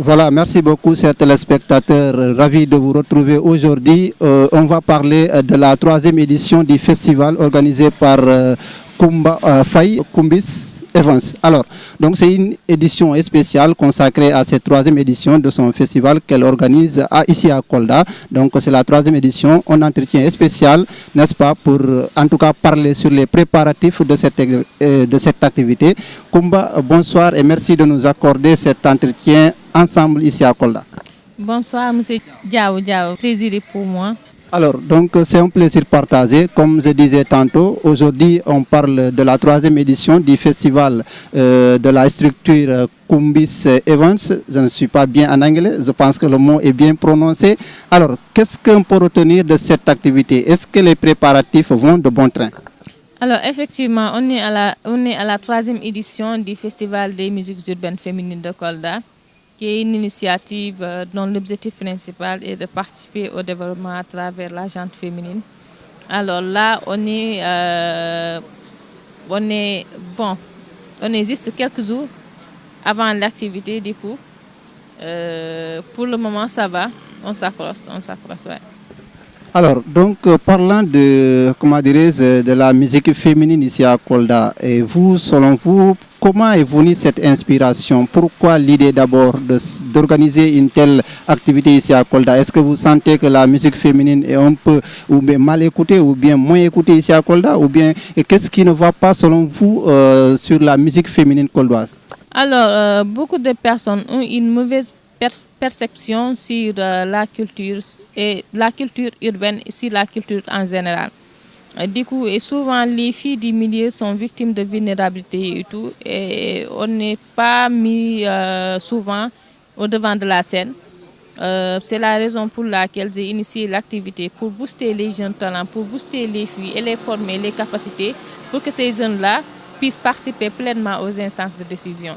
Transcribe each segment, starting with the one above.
Voilà, merci beaucoup, chers téléspectateurs. Ravi de vous retrouver aujourd'hui. On va parler de la 3e édition du festival organisé par Kumba Faye, Kumbis Evans. Alors, donc c'est une édition spéciale consacrée à cette 3e édition de son festival qu'elle organise ici à Kolda. Donc c'est la 3e édition, un entretien spécial, n'est-ce pas, pour en tout cas parler sur les préparatifs de cette activité. Kumba, bonsoir et merci de nous accorder cet entretien ensemble ici à Kolda. Bonsoir, monsieur Diao, plaisir pour moi. Alors, donc c'est un plaisir partagé. Comme je disais tantôt, aujourd'hui on parle de la 3e édition du festival de la structure Kumbis Evans. Je ne suis pas bien en anglais, je pense que le mot est bien prononcé. Alors, qu'est-ce qu'on peut retenir de cette activité? Est-ce que les préparatifs vont de bon train? Alors, effectivement, on est à la 3e édition du Festival des musiques urbaines féminines de Kolda, qui est une initiative dont l'objectif principal est de participer au développement à travers la gente féminine. Alors là, on est juste quelques jours avant l'activité, du coup. Pour le moment, ça va, on s'accroche, ouais. Alors, donc, parlant de la musique féminine ici à Kolda, et vous, selon vous, comment est venue cette inspiration? Pourquoi l'idée d'abord d'organiser une telle activité ici à Kolda? Est-ce que vous sentez que la musique féminine est un peu ou bien mal écoutée ou bien moins écoutée ici à Kolda? Ou bien qu'est-ce qui ne va pas selon vous sur la musique féminine koldoise? Alors, beaucoup de personnes ont une mauvaise perception sur la culture urbaine et sur la culture en général. Du coup, et souvent les filles du milieu sont victimes de vulnérabilité et tout, et on n'est pas mis souvent au devant de la scène. C'est la raison pour laquelle j'ai initié l'activité, pour booster les jeunes talents, pour booster les filles et les former, les capacités, pour que ces jeunes-là puissent participer pleinement aux instances de décision.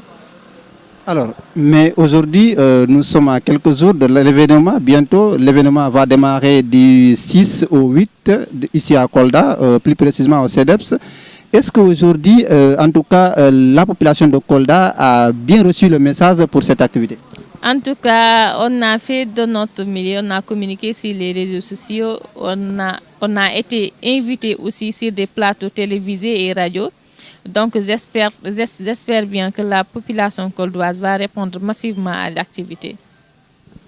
Alors, mais aujourd'hui, nous sommes à quelques jours de l'événement. Bientôt, l'événement va démarrer du 6 au 8 ici à Kolda, plus précisément au CEDEPS. Est-ce qu'aujourd'hui, en tout cas, la population de Kolda a bien reçu le message pour cette activité? En tout cas, on a fait de notre milieu, on a communiqué sur les réseaux sociaux, on a été invité aussi sur des plateaux télévisés et radio. Donc j'espère bien que la population coldoise va répondre massivement à l'activité.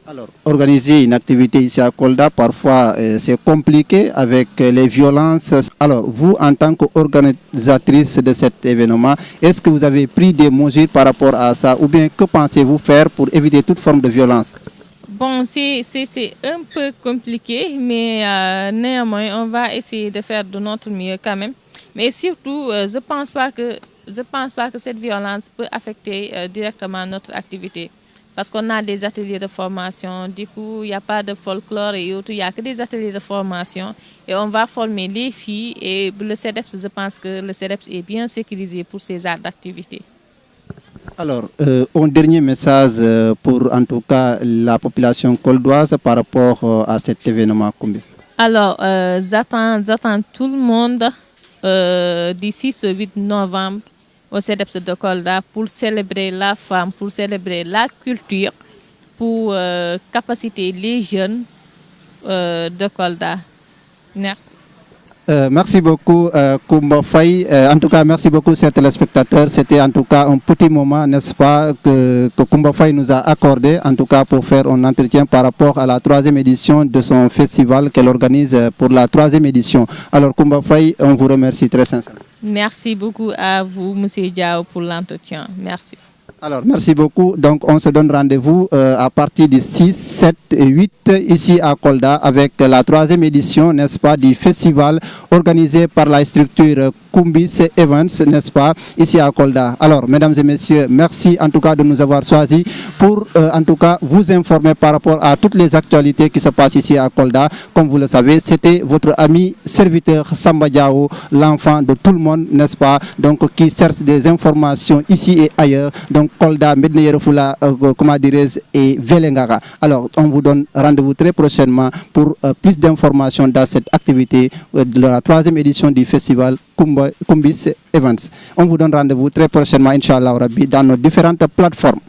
Alors, organiser une activité ici à Kolda, parfois c'est compliqué avec les violences. Alors, vous, en tant qu'organisatrice de cet événement, est-ce que vous avez pris des mesures par rapport à ça? Ou bien que pensez-vous faire pour éviter toute forme de violence? Bon, c'est un peu compliqué, mais néanmoins, on va essayer de faire de notre mieux quand même. Mais surtout, je ne pense pas que cette violence peut affecter directement notre activité. Parce qu'on a des ateliers de formation, du coup, il n'y a pas de folklore et autres, il n'y a que des ateliers de formation. Et on va former les filles et le CEDEPS, je pense que le CEDEPS est bien sécurisé pour ces arts d'activité. Alors, un dernier message pour en tout cas la population coldoise par rapport à cet événement. Alors, j'attends tout le monde d'ici ce 8 novembre au CEDEPS de Kolda pour célébrer la femme, pour célébrer la culture, pour capaciter les jeunes de Kolda. Merci. Merci beaucoup, Kumba Faye. En tout cas, merci beaucoup, chers téléspectateurs. C'était en tout cas un petit moment, n'est-ce pas, que Kumba Faye nous a accordé, en tout cas pour faire un entretien par rapport à la 3e édition de son festival qu'elle organise pour la 3e édition. Alors, Kumba Faye, on vous remercie très sincèrement. Merci beaucoup à vous, monsieur Diao, pour l'entretien. Merci. Alors, merci beaucoup. Donc, on se donne rendez-vous à partir du 6, 7 et 8 ici à Kolda avec la 3e édition, n'est-ce pas, du festival organisé par la structure Kumbis Evans, n'est-ce pas, ici à Kolda. Alors, mesdames et messieurs, merci en tout cas de nous avoir choisis pour en tout cas vous informer par rapport à toutes les actualités qui se passent ici à Kolda. Comme vous le savez, c'était votre ami serviteur Samba Diao, l'enfant de tout le monde, n'est-ce pas, donc qui cherche des informations ici et ailleurs. Donc, Kolda, Medina Yoro Fula, comment dirais-je, et Velengara. Alors, on vous donne rendez-vous très prochainement pour plus d'informations dans cette activité de la 3e édition du festival Kumbis Evans. On vous donne rendez-vous très prochainement, Inch'Allah, dans nos différentes plateformes.